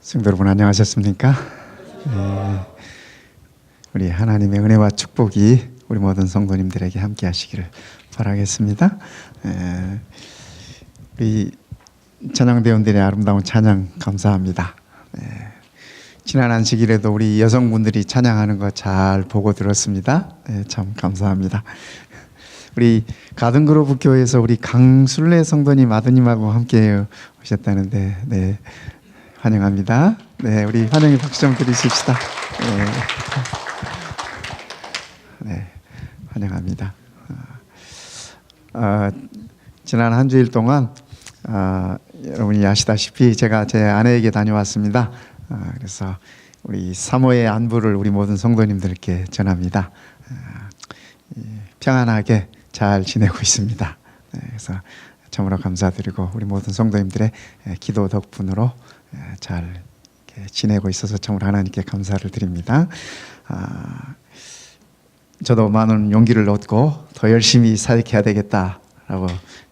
성도 여러분 안녕하셨습니까? 우리 하나님의 은혜와 축복이 우리 모든 성도님들에게 함께 하시기를 바라겠습니다. 우리 찬양대원들의 아름다운 찬양 감사합니다. 지난 안식일에도 우리 여성분들이 찬양하는 거 잘 보고 들었습니다. 참 감사합니다. 우리 가든그로브 교회에서 우리 강순례 성도님 아드님하고 함께 오셨다는데 환영합니다. 우리 환영의 박수 좀 드리십시다. 환영합니다. 지난 한 주일 동안 여러분이 아시다시피 제가 제 아내에게 다녀왔습니다. 그래서 우리 사모의 안부를 우리 모든 성도님들께 전합니다. 평안하게 잘 지내고 있습니다. 그래서 참으로 감사드리고 우리 모든 성도님들의 기도 덕분으로 잘 지내고 있어서 참으로 하나님께 감사를 드립니다. 저도 많은 용기를 얻고 더 열심히 사역해야 되겠다라고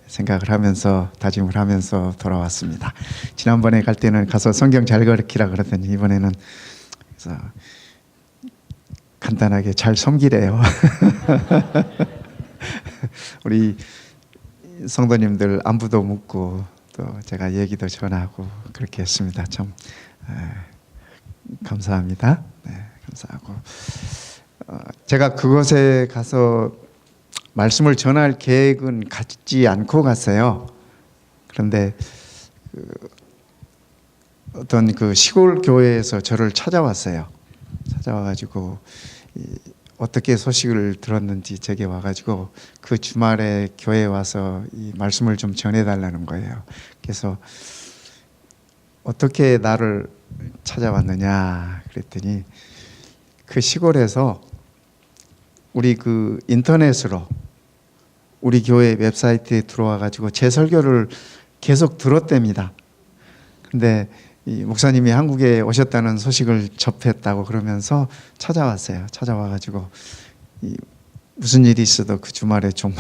생각을 하면서 다짐을 하면서 돌아왔습니다. 지난번에 갈 때는 가서 성경 잘 가르치라 그러더니 이번에는 그래서 간단하게 잘 섬기래요. 우리 성도님들 안부도 묻고 또 제가 얘기도 전하고 그렇게 했습니다. 참 감사합니다. 네, 감사하고 제가 그곳에 가서 말씀을 전할 계획은 갖지 않고 갔어요. 그런데 어떤 그 시골 교회에서 저를 찾아왔어요. 찾아와가지고 어떻게 소식을 들었는지 제게 와가지고 그 주말에 교회에 와서 이 말씀을 좀 전해달라는 거예요. 그래서 어떻게 나를 찾아왔느냐 그랬더니 그 시골에서 우리 그 인터넷으로 우리 교회 웹사이트에 들어와가지고 제 설교를 계속 들었답니다. 근데 이 목사님이 한국에 오셨다는 소식을 접했다고 그러면서 찾아왔어요. 찾아와가지고 무슨 일이 있어도 그 주말에 좀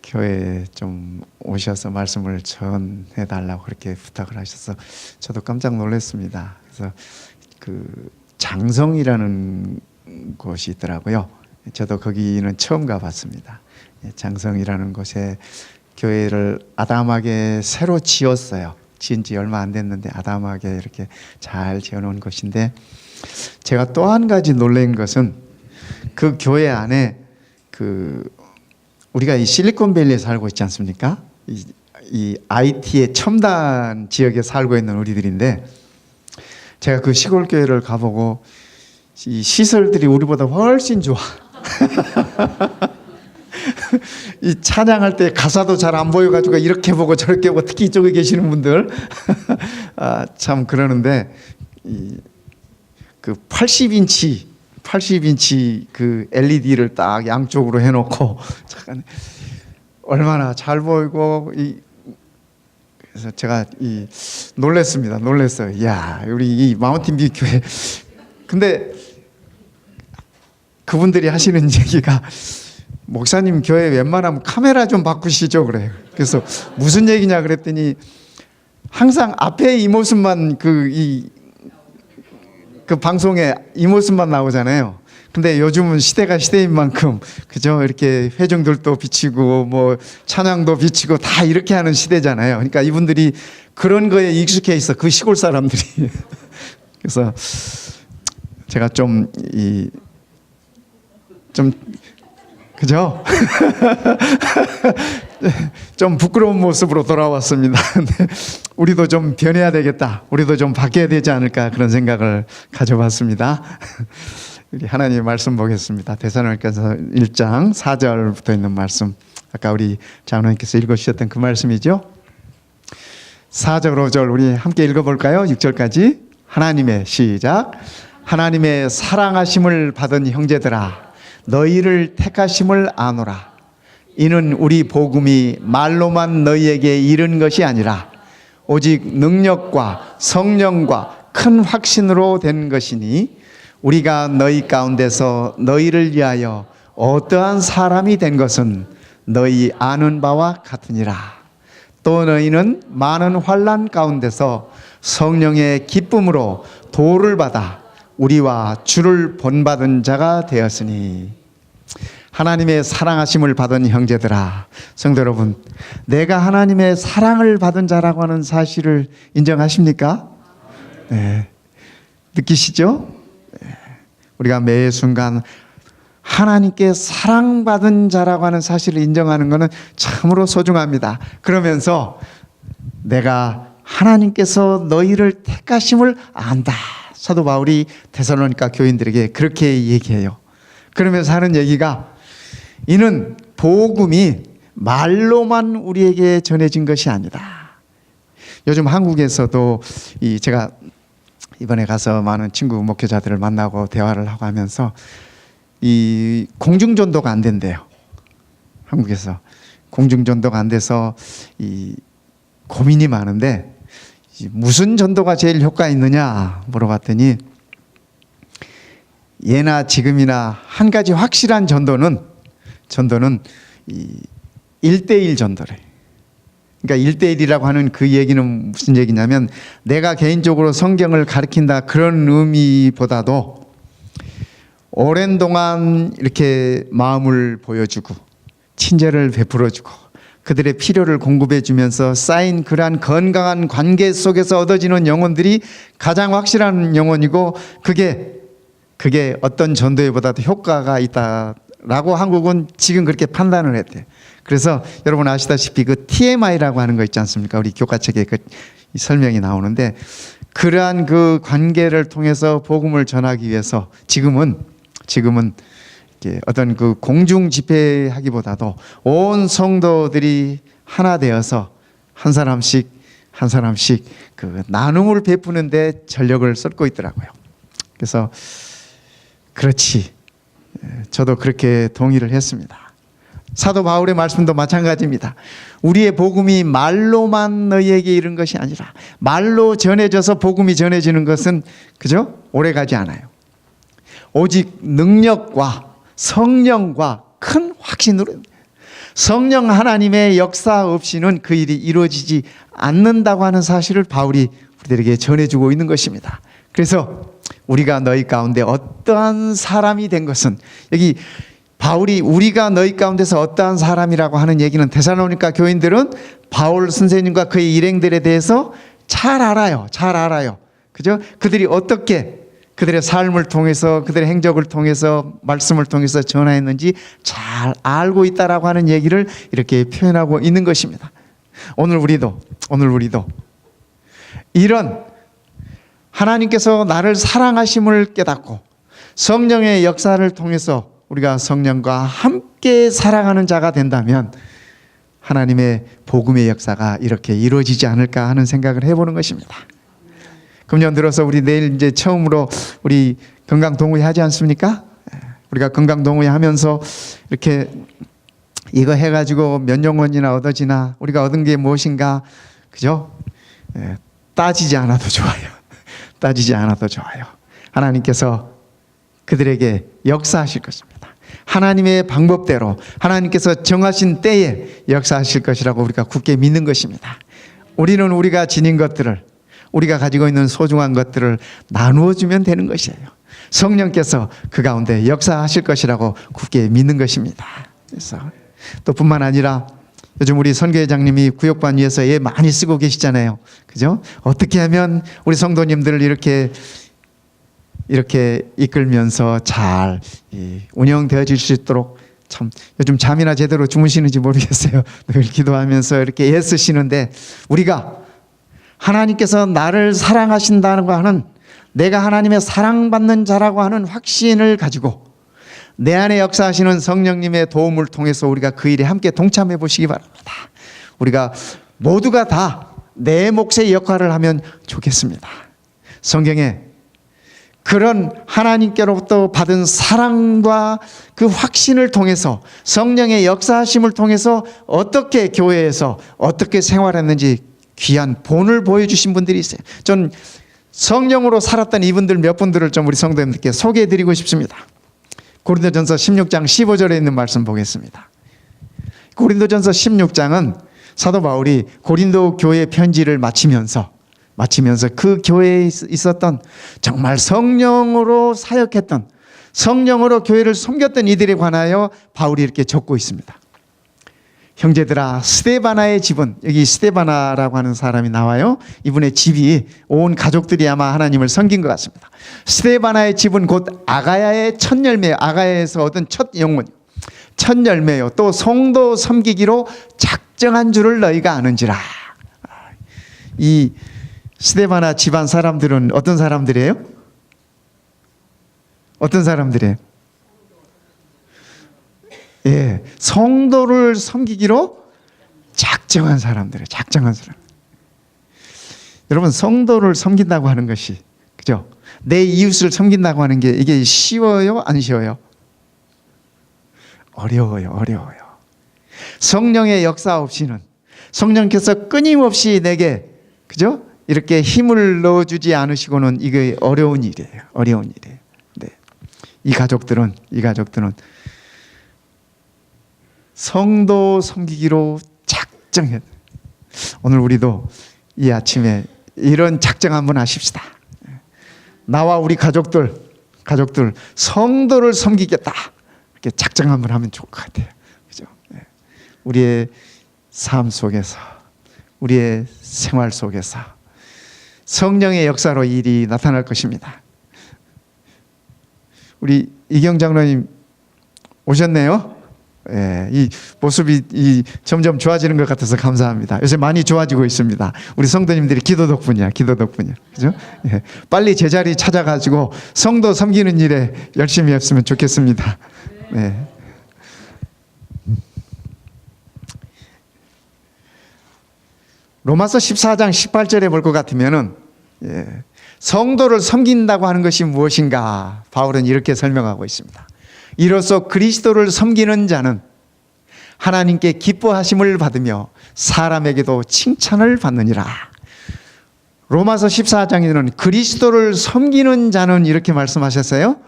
교회에 좀 오셔서 말씀을 전해달라고 그렇게 부탁을 하셔서 저도 깜짝 놀랐습니다. 그래서 그 장성이라는 곳이 있더라고요. 저도 거기는 처음 가봤습니다. 장성이라는 곳에 교회를 아담하게 새로 지었어요. 지은 지 얼마 안 됐는데 아담하게 이렇게 잘 지어놓은 곳인데, 제가 또 한 가지 놀란 것은 그 교회 안에 우리가 이 실리콘밸리에 살고 있지 않습니까? 이 IT의 첨단 지역에 살고 있는 우리들인데, 제가 그 시골 교회를 가보고 이 시설들이 우리보다 훨씬 좋아. 이 찬양할 때 가사도 잘 안 보여가지고 이렇게 보고 저렇게 보고, 특히 이쪽에 계시는 분들 참 그러는데, 그 80인치 그 LED를 딱 양쪽으로 해놓고 잠깐 얼마나 잘 보이고, 그래서 제가 놀랬습니다. 놀랬어요. 이야, 우리 이 마운틴뷰 교회. 근데 그분들이 하시는 얘기가, 목사님 교회 웬만하면 카메라 좀 바꾸시죠 그래요. 그래서 무슨 얘기냐 그랬더니, 항상 앞에 이 모습만 그 방송에 이 모습만 나오잖아요. 근데 요즘은 시대가 시대인 만큼, 그죠? 이렇게 회중들도 비치고 뭐 찬양도 비치고 다 이렇게 하는 시대잖아요. 그러니까 이분들이 그런 거에 익숙해 있어, 그 시골 사람들이. 그래서 제가 그죠? 좀 부끄러운 모습으로 돌아왔습니다. 우리도 좀 변해야 되겠다, 우리도 좀 바뀌어야 되지 않을까, 그런 생각을 가져봤습니다. 우리 하나님의 말씀 보겠습니다. 데살로니가서 1장 4절부터 있는 말씀, 아까 우리 장로님께서 읽어주셨던 그 말씀이죠. 4절 5절 우리 함께 읽어볼까요? 6절까지 하나님의 시작. 하나님의 사랑하심을 받은 형제들아, 너희를 택하심을 아노라. 이는 우리 복음이 말로만 너희에게 이른 것이 아니라 오직 능력과 성령과 큰 확신으로 된 것이니, 우리가 너희 가운데서 너희를 위하여 어떠한 사람이 된 것은 너희 아는 바와 같으니라. 또 너희는 많은 환난 가운데서 성령의 기쁨으로 도를 받아 우리와 주를 본받은 자가 되었으니. 하나님의 사랑하심을 받은 형제들아, 성도 여러분, 내가 하나님의 사랑을 받은 자라고 하는 사실을 인정하십니까? 네. 느끼시죠? 네. 우리가 매 순간 하나님께 사랑받은 자라고 하는 사실을 인정하는 것은 참으로 소중합니다. 그러면서 내가 하나님께서 너희를 택하심을 안다. 사도 바울이 데살로니가 교인들에게 그렇게 얘기해요. 그러면서 하는 얘기가, 이는 복음이 말로만 우리에게 전해진 것이 아니다. 요즘 한국에서도 제가 이번에 가서 많은 친구 목회자들을 만나고 대화를 하고 하면서 이 공중전도가 안 된대요. 한국에서 공중전도가 안 돼서 고민이 많은데, 무슨 전도가 제일 효과 있느냐 물어봤더니, 예나 지금이나 한 가지 확실한 전도는 1대1 전도래. 그러니까 1대1이라고 하는 그 얘기는 무슨 얘기냐면 내가 개인적으로 성경을 가르친다 그런 의미보다도 오랜 동안 이렇게 마음을 보여주고 친절을 베풀어주고 그들의 필요를 공급해주면서 쌓인 그러한 건강한 관계 속에서 얻어지는 영혼들이 가장 확실한 영혼이고 그게 어떤 전도회보다도 효과가 있다라고 한국은 지금 그렇게 판단을 했대요. 그래서 여러분 아시다시피 그 TMI라고 하는 거 있지 않습니까? 우리 교과책에 그 설명이 나오는데 그러한 그 관계를 통해서 복음을 전하기 위해서 지금은 어떤 그 공중 집회하기보다도 온 성도들이 하나 되어서 한 사람씩 그 나눔을 베푸는데 전력을 쏟고 있더라고요. 그래서 그렇지, 저도 그렇게 동의를 했습니다. 사도 바울의 말씀도 마찬가지입니다. 우리의 복음이 말로만 너희에게 이른 것이 아니라 말로 전해져서 복음이 전해지는 것은 그죠? 오래가지 않아요. 오직 능력과 성령과 큰 확신으로 성령 하나님의 역사 없이는 그 일이 이루어지지 않는다고 하는 사실을 바울이 우리들에게 전해주고 있는 것입니다. 그래서 우리가 너희 가운데 어떠한 사람이 된 것은 여기 바울이 우리가 너희 가운데서 어떠한 사람이라고 하는 얘기는 데살로니가 교인들은 바울 선생님과 그의 일행들에 대해서 잘 알아요. 그죠? 그들이 어떻게 그들의 삶을 통해서 그들의 행적을 통해서 말씀을 통해서 전하였는지 잘 알고 있다라고 하는 얘기를 이렇게 표현하고 있는 것입니다. 오늘 우리도 이런 하나님께서 나를 사랑하심을 깨닫고 성령의 역사를 통해서 우리가 성령과 함께 살아가는 자가 된다면 하나님의 복음의 역사가 이렇게 이루어지지 않을까 하는 생각을 해보는 것입니다. 금년 들어서 우리 내일 이제 처음으로 우리 건강 동호회 하지 않습니까? 우리가 건강 동호회 하면서 이렇게 이거 해가지고 몇 영혼이나 얻어지나 우리가 얻은 게 무엇인가, 그죠? 따지지 않아도 좋아요. 하나님께서 그들에게 역사하실 것입니다. 하나님의 방법대로 하나님께서 정하신 때에 역사하실 것이라고 우리가 굳게 믿는 것입니다. 우리는 우리가 지닌 것들을 우리가 가지고 있는 소중한 것들을 나누어 주면 되는 것이에요. 성령께서 그 가운데 역사하실 것이라고 굳게 믿는 것입니다. 그래서 또 뿐만 아니라 요즘 우리 선교회장님이 구역반 위에서 애 많이 쓰고 계시잖아요. 그죠? 어떻게 하면 우리 성도님들을 이렇게 이끌면서 잘 운영되어질 수 있도록 참 요즘 잠이나 제대로 주무시는지 모르겠어요. 늘 기도하면서 이렇게 애쓰시는데 우리가 하나님께서 나를 사랑하신다는 거 하는 내가 하나님의 사랑받는 자라고 하는 확신을 가지고 내 안에 역사하시는 성령님의 도움을 통해서 우리가 그 일에 함께 동참해 보시기 바랍니다. 우리가 모두가 다 내 몫의 역할을 하면 좋겠습니다. 성경에 그런 하나님께로부터 받은 사랑과 그 확신을 통해서 성령의 역사하심을 통해서 어떻게 교회에서 어떻게 생활했는지 귀한 본을 보여주신 분들이 있어요. 전 성령으로 살았던 이분들 몇 분들을 좀 우리 성도님들께 소개해드리고 싶습니다. 고린도전서 16장 15절에 있는 말씀 보겠습니다. 고린도전서 16장은 사도 바울이 고린도 교회 편지를 마치면서 그 교회에 있었던 정말 성령으로 사역했던 성령으로 교회를 섬겼던 이들에 관하여 바울이 이렇게 적고 있습니다. 형제들아, 스데바나의 집은, 여기 스데바나라고 하는 사람이 나와요. 이분의 집이 온 가족들이 아마 하나님을 섬긴 것 같습니다. 스데바나의 집은 곧 아가야의 첫 열매, 아가야에서 얻은 첫 영혼, 첫 열매요. 또 성도 섬기기로 작정한 줄을 너희가 아는지라. 이 스데바나 집안 사람들은 어떤 사람들이에요? 어떤 사람들이에요? 예, 성도를 섬기기로 작정한 사람들이에요. 작정한 사람. 여러분, 성도를 섬긴다고 하는 것이, 그죠? 내 이웃을 섬긴다고 하는 게 이게 쉬워요? 안 쉬워요? 어려워요. 성령의 역사 없이는, 성령께서 끊임없이 내게, 그죠? 이렇게 힘을 넣어주지 않으시고는 이게 어려운 일이에요. 네. 이 가족들은 성도 섬기기로 작정해. 오늘 우리도 이 아침에 이런 작정 한번 하십시다. 나와 우리 가족들 성도를 섬기겠다. 이렇게 작정 한번 하면 좋을 것 같아요. 그죠? 우리의 삶 속에서, 우리의 생활 속에서 성령의 역사로 일이 나타날 것입니다. 우리 이경 장로님 오셨네요. 이 모습이 점점 좋아지는 것 같아서 감사합니다. 요새 많이 좋아지고 있습니다. 우리 성도님들이 기도 덕분이야. 그죠? 빨리 제자리 찾아가지고 성도 섬기는 일에 열심히 했으면 좋겠습니다. 네. 로마서 14장 18절에 볼 것 같으면은 성도를 섬긴다고 하는 것이 무엇인가? 바울은 이렇게 설명하고 있습니다. 이로써 그리스도를 섬기는 자는 하나님께 기뻐하심을 받으며 사람에게도 칭찬을 받느니라. 로마서 14장에는 그리스도를 섬기는 자는 이렇게 말씀하셨어요.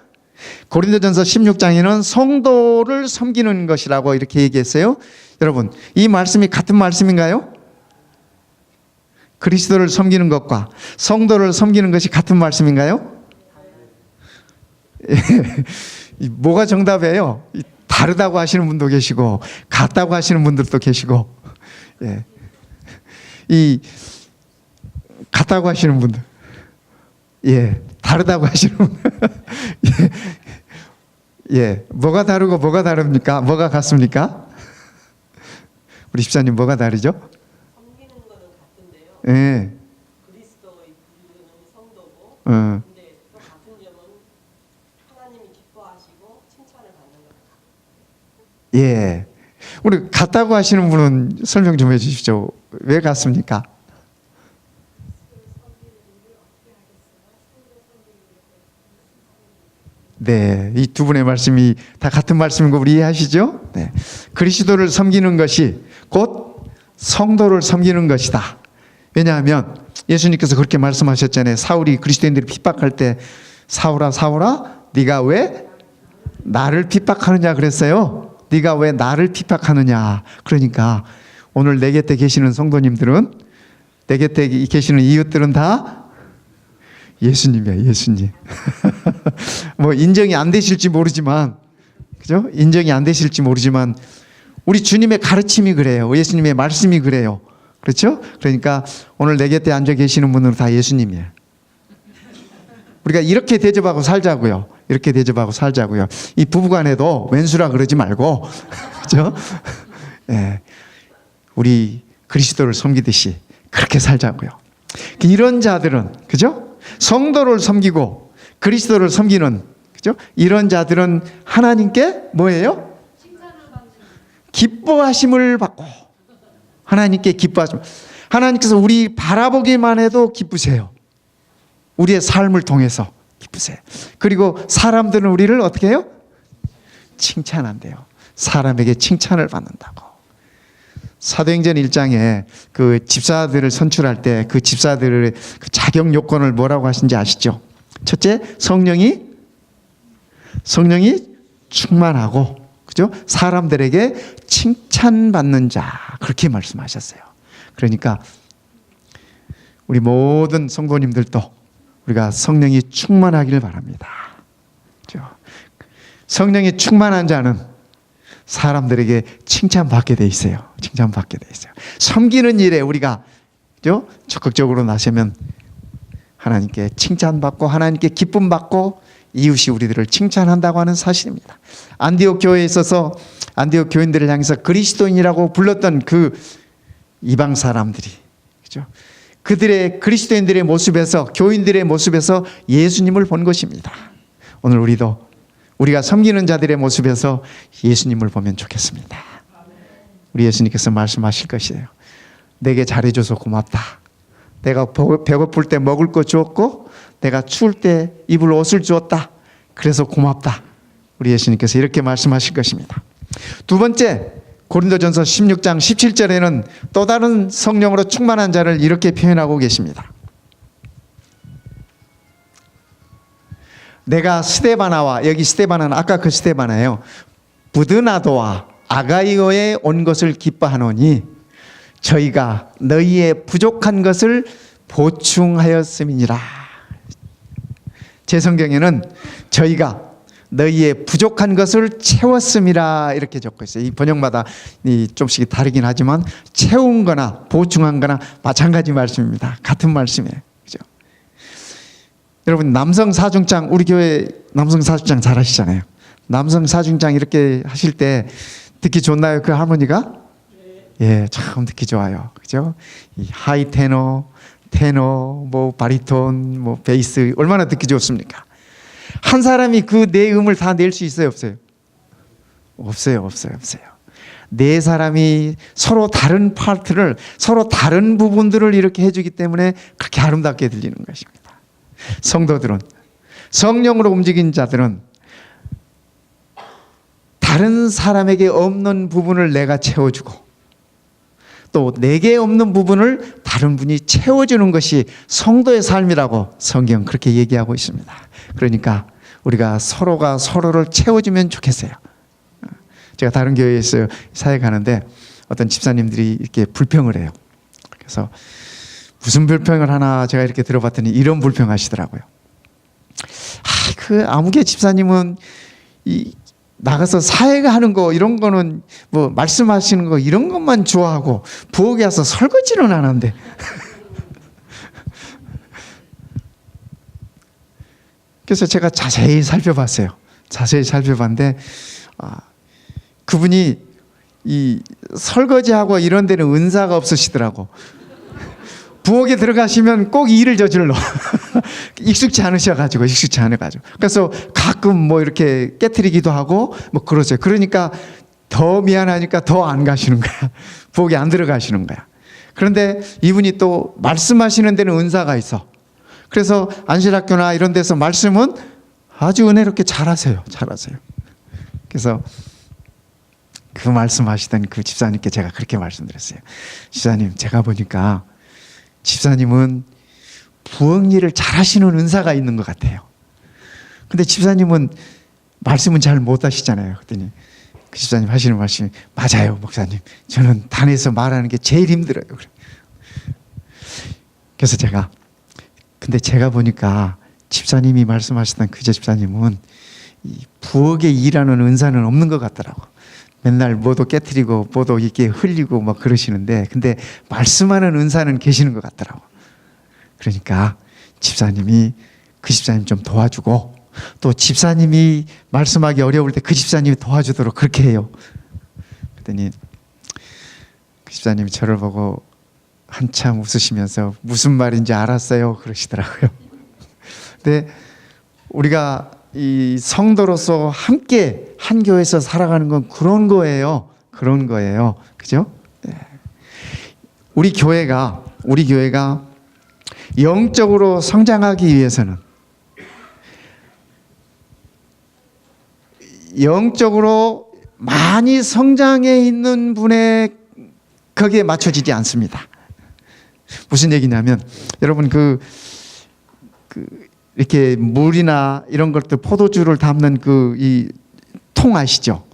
고린도전서 16장에는 성도를 섬기는 것이라고 이렇게 얘기했어요. 여러분, 이 말씀이 같은 말씀인가요? 그리스도를 섬기는 것과 성도를 섬기는 것이 같은 말씀인가요? 뭐가 정답이에요? 다르다고 하시는 분도 계시고 같다고 하시는 분들도 계시고, 이 같다고 하시는 분들, 다르다고 하시는 분들, 뭐가 다르고 뭐가 다릅니까? 뭐가 같습니까? 우리 집사님 뭐가 다르죠? 섬기는 거는 같은데요. 그리스도의 부르는 성도고, 근데 또 같은 점은 하나님이 기뻐하시고 칭찬을 받는 것. 우리 같다고 하시는 분은 설명 좀 해주십시오. 왜 같습니까? 이 두 분의 말씀이 다 같은 말씀인 거 우리 이해하시죠? 그리스도를 섬기는 것이 곧 성도를 섬기는 것이다. 왜냐하면 예수님께서 그렇게 말씀하셨잖아요. 사울이 그리스도인들을 핍박할 때 사울아 네가 왜 나를 핍박하느냐 그랬어요. 네가 왜 나를 핍박하느냐. 그러니까 오늘 내 곁에 계시는 성도님들은, 내 곁에 계시는 이웃들은 다 예수님이야, 예수님. 뭐 인정이 안 되실지 모르지만, 그죠? 인정이 안 되실지 모르지만 우리 주님의 가르침이 그래요. 예수님의 말씀이 그래요. 그렇죠? 그러니까 오늘 내 곁에 앉아 계시는 분들은 다 예수님이에요. 우리가 이렇게 대접하고 살자고요. 이렇게 대접하고 살자고요. 이 부부간에도 왼수라 그러지 말고, 그죠? 우리 그리스도를 섬기듯이 그렇게 살자고요. 이런 자들은, 그죠? 성도를 섬기고 그리스도를 섬기는, 그죠? 이런 자들은 하나님께 뭐예요? 기뻐하심을 받고, 하나님께 기뻐하심. 하나님께서 우리 바라보기만 해도 기쁘세요. 우리의 삶을 통해서 기쁘세요. 그리고 사람들은 우리를 어떻게 해요? 칭찬한대요. 사람에게 칭찬을 받는다고. 사도행전 1장에 그 집사들을 선출할 때 그 집사들의 그 자격 요건을 뭐라고 하신지 아시죠? 첫째, 성령이 충만하고, 그죠? 사람들에게 칭찬받는 자, 그렇게 말씀하셨어요. 그러니까 우리 모든 성도님들도 우리가 성령이 충만하기를 바랍니다. 그죠? 성령이 충만한 자는 사람들에게 칭찬받게 돼 있어요. 칭찬받게 돼 있어요. 섬기는 일에 우리가, 그죠? 적극적으로 나서면 하나님께 칭찬받고 하나님께 기쁨 받고 이웃이 우리들을 칭찬한다고 하는 사실입니다. 안디옥 교회에 있어서 안디옥 교인들을 향해서 그리스도인이라고 불렀던 그 이방 사람들이, 그죠? 그들의 그리스도인들의 모습에서, 교인들의 모습에서 예수님을 본 것입니다. 오늘 우리도 우리가 섬기는 자들의 모습에서 예수님을 보면 좋겠습니다. 우리 예수님께서 말씀하실 것이에요. 내게 잘해줘서 고맙다. 내가 배고플 때 먹을 거 주었고 내가 추울 때 입을 옷을 주었다. 그래서 고맙다. 우리 예수님께서 이렇게 말씀하실 것입니다. 두 번째, 고린도전서 16장 17절에는 또 다른 성령으로 충만한 자를 이렇게 표현하고 계십니다. 내가 스데바나와, 여기 스데바나는 아까 그 스데바나예요. 부드나도와 아가이오에 온 것을 기뻐하노니 저희가 너희의 부족한 것을 보충하였음이니라. 제 성경에는 저희가 너희의 부족한 것을 채웠음이라 이렇게 적고 있어요. 이 번역마다 좀씩 다르긴 하지만 채운 거나 보충한 거나 마찬가지 말씀입니다. 같은 말씀이에요. 그죠? 여러분, 남성 사중장, 우리 교회 남성 사중장 잘 하시잖아요. 남성 사중장 이렇게 하실 때 듣기 좋나요? 그 하모니가? 예, 참 듣기 좋아요. 그죠? 이 하이 테너, 뭐 바리톤, 뭐 베이스 얼마나 듣기 좋습니까? 한 사람이 그 네 음을 다 낼 수 있어요, 없어요? 없어요. 네 사람이 서로 다른 파트를, 서로 다른 부분들을 이렇게 해주기 때문에 그렇게 아름답게 들리는 것입니다. 성도들은, 성령으로 움직인 자들은 다른 사람에게 없는 부분을 내가 채워주고 또 내게 없는 부분을 다른 분이 채워주는 것이 성도의 삶이라고 성경 그렇게 얘기하고 있습니다. 그러니까 우리가 서로가 서로를 채워주면 좋겠어요. 제가 다른 교회에서 사회 가는데 어떤 집사님들이 이렇게 불평을 해요. 그래서 무슨 불평을 하나 제가 이렇게 들어봤더니 이런 불평하시더라고요. 그 아무개 집사님은 나가서 사회가 하는 거 이런 거는 뭐 말씀하시는 거 이런 것만 좋아하고 부엌에 와서 설거지는 안 하는데 그래서 제가 자세히 살펴봤어요. 자세히 살펴봤는데 그분이 이 설거지하고 이런 데는 은사가 없으시더라고. 부엌에 들어가시면 꼭 일을 저질러. 익숙치 않으셔가지고. 그래서 가끔 뭐 이렇게 깨트리기도 하고 뭐 그러세요. 그러니까 더 미안하니까 더 안 가시는 거야. 부엌에 안 들어가시는 거야. 그런데 이분이 또 말씀하시는 데는 은사가 있어. 그래서 안실학교나 이런 데서 말씀은 아주 은혜롭게 잘하세요. 그래서 그 말씀하시던 그 집사님께 제가 그렇게 말씀드렸어요. 집사님, 제가 보니까 집사님은 부엌 일을 잘하시는 은사가 있는 것 같아요. 근데 집사님은 말씀은 잘 못하시잖아요. 그랬더니 그 집사님 하시는 말씀이 맞아요, 목사님. 저는 단에서 말하는 게 제일 힘들어요. 그래서 근데 제가 보니까 집사님이 말씀하시던 그 집사님은 이 부엌에 일하는 은사는 없는 것 같더라고. 맨날 뭐도 깨트리고 뭐도 이렇게 흘리고 막 그러시는데 근데 말씀하는 은사는 계시는 것 같더라고. 그러니까 집사님이 그 집사님 좀 도와주고 또 집사님이 말씀하기 어려울 때 그 집사님이 도와주도록 그렇게 해요. 그랬더니 그 집사님이 저를 보고 한참 웃으시면서 무슨 말인지 알았어요 그러시더라고요. 근데 우리가 이 성도로서 함께 한 교회에서 살아가는 건 그런 거예요. 그죠? 네. 우리 교회가 영적으로 성장하기 위해서는 영적으로 많이 성장해 있는 분의 거기에 맞춰지지 않습니다. 무슨 얘기냐면 여러분 이렇게 물이나 이런 것들 포도주를 담는 이 통 아시죠?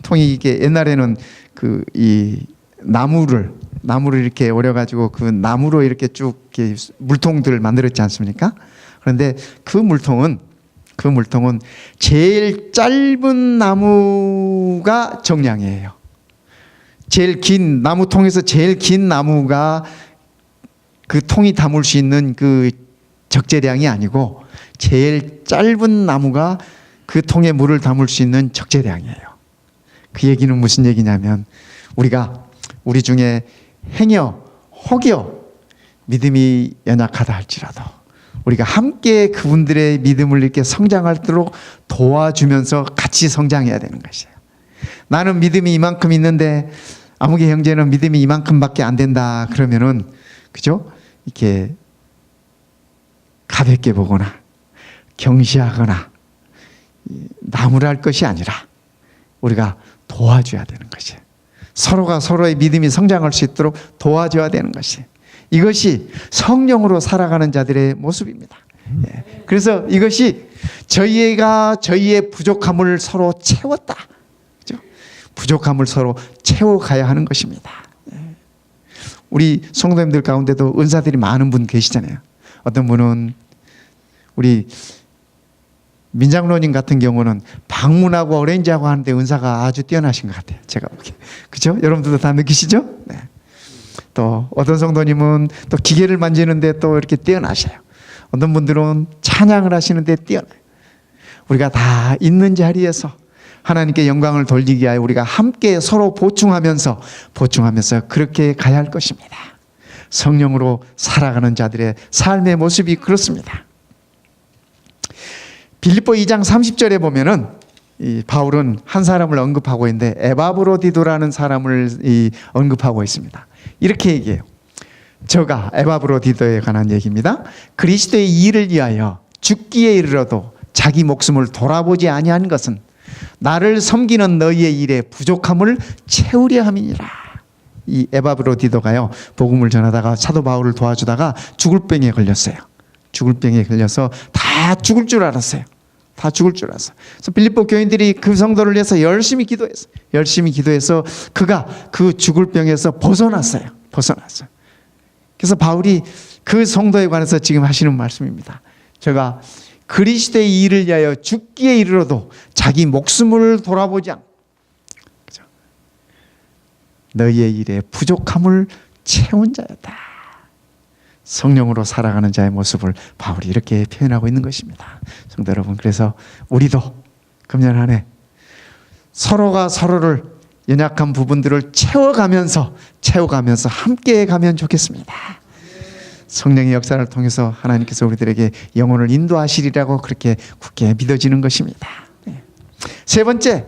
통이 이게 옛날에는 이 나무를 이렇게 오려가지고 그 나무로 이렇게 쭉 이렇게 물통들을 만들었지 않습니까? 그런데 그 물통은 제일 짧은 나무가 정량이에요. 제일 긴 나무통에서 제일 긴 나무가 그 통이 담을 수 있는 그 적재량이 아니고 제일 짧은 나무가 그 통에 물을 담을 수 있는 적재량이에요. 그 얘기는 무슨 얘기냐면 우리 중에 행여 혹여 믿음이 연약하다 할지라도 우리가 함께 그분들의 믿음을 이렇게 성장하도록 도와주면서 같이 성장해야 되는 것이에요. 나는 믿음이 이만큼 있는데 아무개 형제는 믿음이 이만큼밖에 안 된다 그러면은 그죠? 이렇게 가볍게 보거나 경시하거나 나무랄 것이 아니라 우리가 도와줘야 되는 것이 서로가 서로의 믿음이 성장할 수 있도록 도와줘야 되는 것이 이것이 성령으로 살아가는 자들의 모습입니다. 그래서 이것이 저희가 저희의 부족함을 서로 채웠다. 그죠? 부족함을 서로 채워가야 하는 것입니다. 우리 성도님들 가운데도 은사들이 많은 분 계시잖아요. 어떤 분은 우리 민장로님 같은 경우는 방문하고 어레인지하고 하는데 은사가 아주 뛰어나신 것 같아요. 제가 보기에. 그죠? 여러분들도 다 느끼시죠? 네. 또 어떤 성도님은 또 기계를 만지는데 또 이렇게 뛰어나셔요. 어떤 분들은 찬양을 하시는데 뛰어나요. 우리가 다 있는 자리에서 하나님께 영광을 돌리기 위하여 우리가 함께 서로 보충하면서 그렇게 가야 할 것입니다. 성령으로 살아가는 자들의 삶의 모습이 그렇습니다. 빌립보 2장 30절에 보면은 이 바울은 한 사람을 언급하고 있는데 에바브로디도라는 사람을 언급하고 있습니다. 이렇게 얘기해요. 저가 에바브로디도에 관한 얘기입니다. 그리스도의 일을 위하여 죽기에 이르러도 자기 목숨을 돌아보지 아니한 것은 나를 섬기는 너희의 일에 부족함을 채우려 함이니라. 이 에바브로디도가요, 복음을 전하다가 사도 바울을 도와주다가 죽을 병에 걸렸어요. 죽을 병에 걸려서 다 죽을 줄 알았어요. 다 죽을 줄 알았어요. 그래서 빌립보 교인들이 그 성도를 위해서 열심히 기도했어요. 열심히 기도해서 그가 그 죽을 병에서 벗어났어요. 그래서 바울이 그 성도에 관해서 지금 하시는 말씀입니다. 제가 그리스도의 일을 위하여 죽기에 이르러도 자기 목숨을 돌아보지 않고 너희의 일에 부족함을 채운 자였다. 성령으로 살아가는 자의 모습을 바울이 이렇게 표현하고 있는 것입니다. 성도 여러분, 그래서 우리도 금년 한 해 서로가 서로를 연약한 부분들을 채워가면서 함께 가면 좋겠습니다. 성령의 역사를 통해서 하나님께서 우리들에게 영혼을 인도하시리라고 그렇게 굳게 믿어지는 것입니다. 세 번째,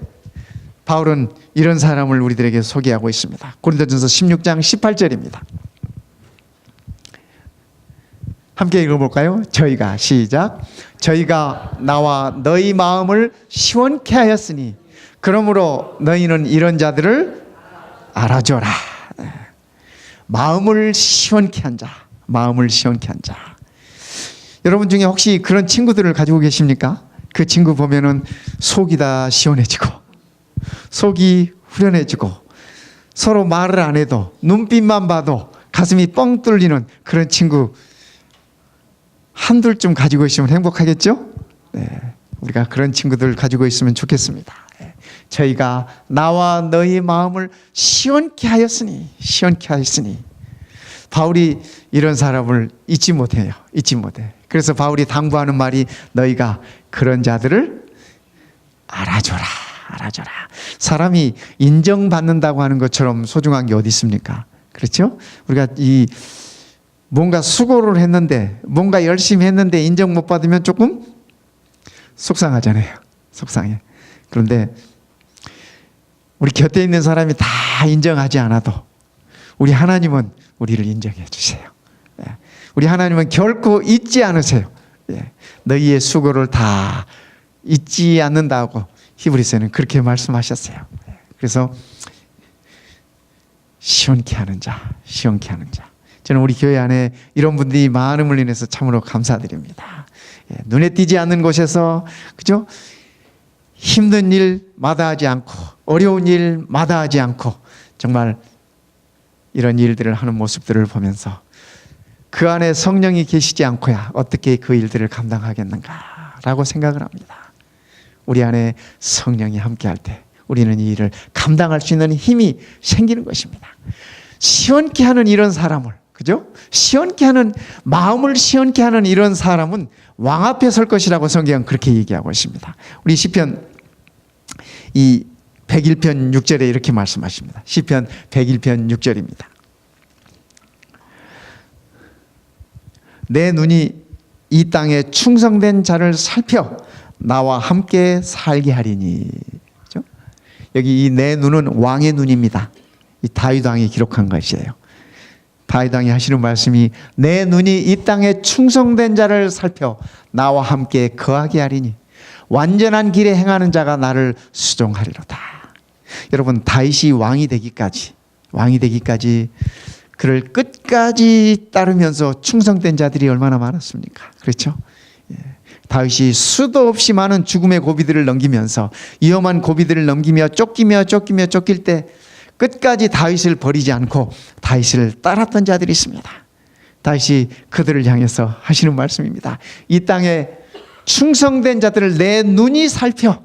바울은 이런 사람을 우리들에게 소개하고 있습니다. 고린도전서 16장 18절입니다. 함께 읽어볼까요? 저희가 나와 너희 마음을 시원케 하였으니 그러므로 너희는 이런 자들을 알아줘라. 마음을 시원케 한 자. 여러분 중에 혹시 그런 친구들을 가지고 계십니까? 그 친구 보면은 속이 다 시원해지고 속이 후련해지고 서로 말을 안 해도 눈빛만 봐도 가슴이 뻥 뚫리는 그런 친구 한둘쯤 가지고 있으면 행복하겠죠? 네, 우리가 그런 친구들 가지고 있으면 좋겠습니다. 저희가 나와 너희 마음을 시원케 하였으니 바울이 이런 사람을 잊지 못해. 그래서 바울이 당부하는 말이 너희가 그런 자들을 알아줘라. 사람이 인정받는다고 하는 것처럼 소중한 게 어디 있습니까? 그렇죠? 우리가 뭔가 수고를 했는데 뭔가 열심히 했는데 인정 못 받으면 조금 속상하잖아요. 속상해. 그런데 우리 곁에 있는 사람이 다 인정하지 않아도 우리 하나님은 우리를 인정해 주세요. 우리 하나님은 결코 잊지 않으세요. 너희의 수고를 다 잊지 않는다고 히브리서에는 그렇게 말씀하셨어요. 그래서 시원케 하는 자. 저는 우리 교회 안에 이런 분들이 많음을 인해서 참으로 감사드립니다. 눈에 띄지 않는 곳에서 그죠? 힘든 일 마다하지 않고 어려운 일 마다하지 않고 정말 이런 일들을 하는 모습들을 보면서 그 안에 성령이 계시지 않고야 어떻게 그 일들을 감당하겠는가라고 생각을 합니다. 우리 안에 성령이 함께할 때 우리는 이 일을 감당할 수 있는 힘이 생기는 것입니다. 시원케 하는 이런 사람을, 그죠? 마음을 시원케 하는 이런 사람은 왕 앞에 설 것이라고 성경은 그렇게 얘기하고 있습니다. 우리 시편 101편 6절에 이렇게 말씀하십니다. 시편 101편 6절입니다. 내 눈이 이 땅에 충성된 자를 살펴 나와 함께 살게 하리니. 그렇죠? 여기 이 내 눈은 왕의 눈입니다. 이 다윗 왕이 기록한 것이에요. 다윗 왕이 하시는 말씀이 내 눈이 이 땅에 충성된 자를 살펴 나와 함께 거하게 하리니 완전한 길에 행하는 자가 나를 수종하리로다. 여러분, 다윗이 왕이 되기까지 그를 끝까지 따르면서 충성된 자들이 얼마나 많았습니까? 그렇죠? 다윗이 수도 없이 많은 죽음의 고비들을 넘기면서 위험한 고비들을 넘기며 쫓길 때 끝까지 다윗을 버리지 않고 다윗을 따랐던 자들이 있습니다. 다윗이 그들을 향해서 하시는 말씀입니다. 이 땅에 충성된 자들을 내 눈이 살펴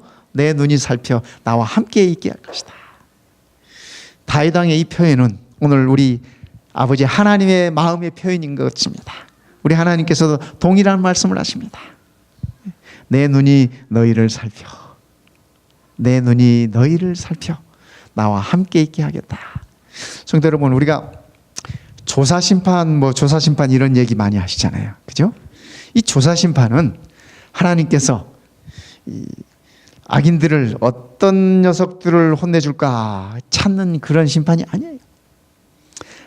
나와 함께 있게 할 것이다. 다윗 왕의 이 표현은 오늘 우리 아버지 하나님의 마음의 표현인 것 같습니다. 우리 하나님께서도 동일한 말씀을 하십니다. 내 눈이 너희를 살펴 나와 함께 있게 하겠다. 성도 여러분, 우리가 조사심판 이런 얘기 많이 하시잖아요. 그죠? 이 조사심판은 하나님께서 이 악인들을 어떤 녀석들을 혼내줄까 찾는 그런 심판이 아니에요.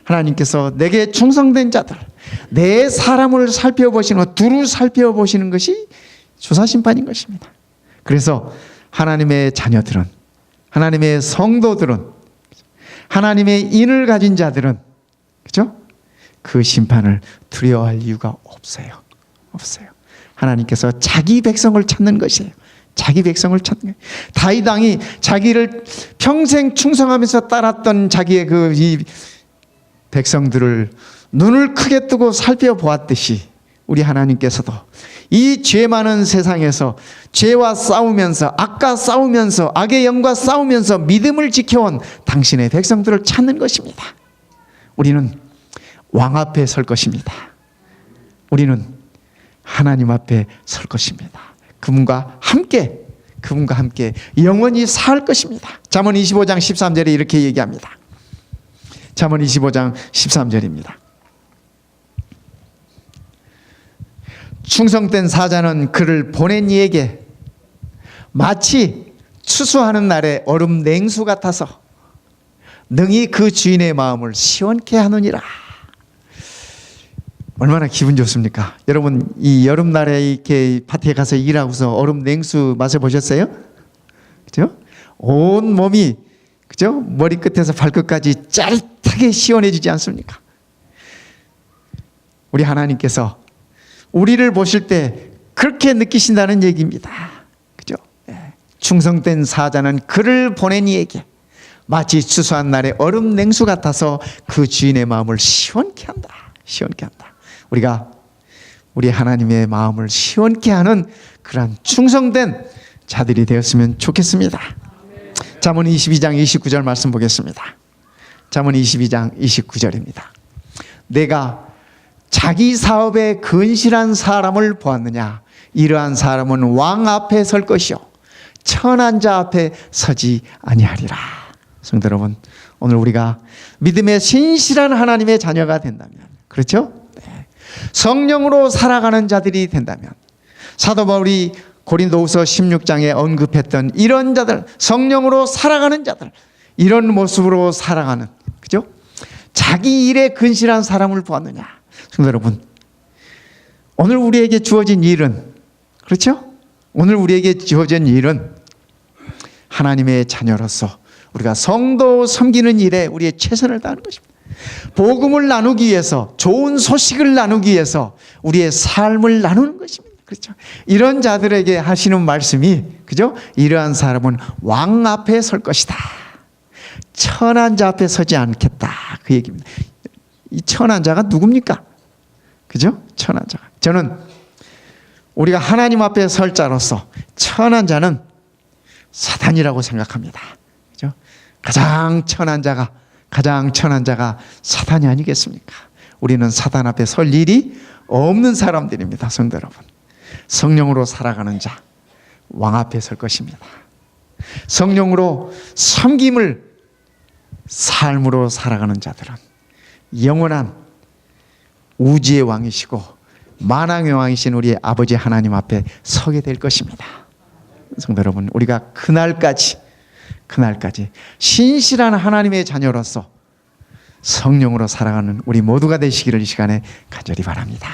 하나님께서 내게 충성된 자들, 내 사람을 살펴보시는, 두루 살펴보시는 것이 조사심판인 것입니다. 그래서 하나님의 자녀들은, 하나님의 성도들은, 하나님의 인을 가진 자들은, 그죠? 그 심판을 두려워할 이유가 없어요. 하나님께서 자기 백성을 찾는 것이에요. 자기 백성을 찾는 거예요. 다윗 왕이 자기를 평생 충성하면서 따랐던 자기의 이 백성들을 눈을 크게 뜨고 살펴보았듯이 우리 하나님께서도 이 죄 많은 세상에서 죄와 싸우면서, 악과 싸우면서, 악의 영과 싸우면서 믿음을 지켜온 당신의 백성들을 찾는 것입니다. 우리는 왕 앞에 설 것입니다. 우리는 하나님 앞에 설 것입니다. 그분과 함께 영원히 살 것입니다. 잠언 25장 13절에 이렇게 얘기합니다. 잠언 25장 13절입니다. 충성된 사자는 그를 보낸 이에게 마치 추수하는 날의 얼음 냉수 같아서 능히 그 주인의 마음을 시원케 하느니라. 얼마나 기분 좋습니까? 여러분, 이 여름날에 이렇게 밭에 가서 일하고서 얼음 냉수 마셔보셨어요? 그죠? 온 몸이, 그죠? 머리끝에서 발끝까지 짜릿하게 시원해지지 않습니까? 우리 하나님께서 우리를 보실 때 그렇게 느끼신다는 얘기입니다. 그죠? 충성된 사자는 그를 보낸 이에게 마치 추수한 날의 얼음 냉수 같아서 그 주인의 마음을 시원케 한다. 우리가 우리 하나님의 마음을 시원케 하는 그러한 충성된 자들이 되었으면 좋겠습니다. 잠언 22장 29절 말씀 보겠습니다. 잠언 22장 29절입니다. 내가 자기 사업에 근실한 사람을 보았느냐? 이러한 사람은 왕 앞에 설 것이요 천한 자 앞에 서지 아니하리라. 성도 여러분, 오늘 우리가 믿음의 신실한 하나님의 자녀가 된다면, 그렇죠? 네. 성령으로 살아가는 자들이 된다면, 사도 바울이 고린도후서 16장에 언급했던 이런 자들, 성령으로 살아가는 자들, 이런 모습으로 살아가는, 그죠? 자기 일에 근실한 사람을 보았느냐? 성도 여러분, 오늘 우리에게 주어진 일은, 그렇죠? 오늘 우리에게 주어진 일은 하나님의 자녀로서 우리가 성도 섬기는 일에 우리의 최선을 다하는 것입니다. 복음을 나누기 위해서, 좋은 소식을 나누기 위해서 우리의 삶을 나누는 것입니다. 그렇죠? 이런 자들에게 하시는 말씀이, 그죠? 이러한 사람은 왕 앞에 설 것이다. 천한 자 앞에 서지 않겠다. 그 얘기입니다. 이 천한 자가 누굽니까? 그죠? 천한 자가. 저는 우리가 하나님 앞에 설 자로서 천한 자는 사단이라고 생각합니다. 그죠? 가장 천한 자가 사단이 아니겠습니까? 우리는 사단 앞에 설 일이 없는 사람들입니다. 성도 여러분, 성령으로 살아가는 자, 왕 앞에 설 것입니다. 성령으로 섬김을 삶으로 살아가는 자들은 영원한 우주의 왕이시고 만왕의 왕이신 우리 아버지 하나님 앞에 서게 될 것입니다. 성도 여러분, 우리가 그날까지 신실한 하나님의 자녀로서 성령으로 살아가는 우리 모두가 되시기를 이 시간에 간절히 바랍니다.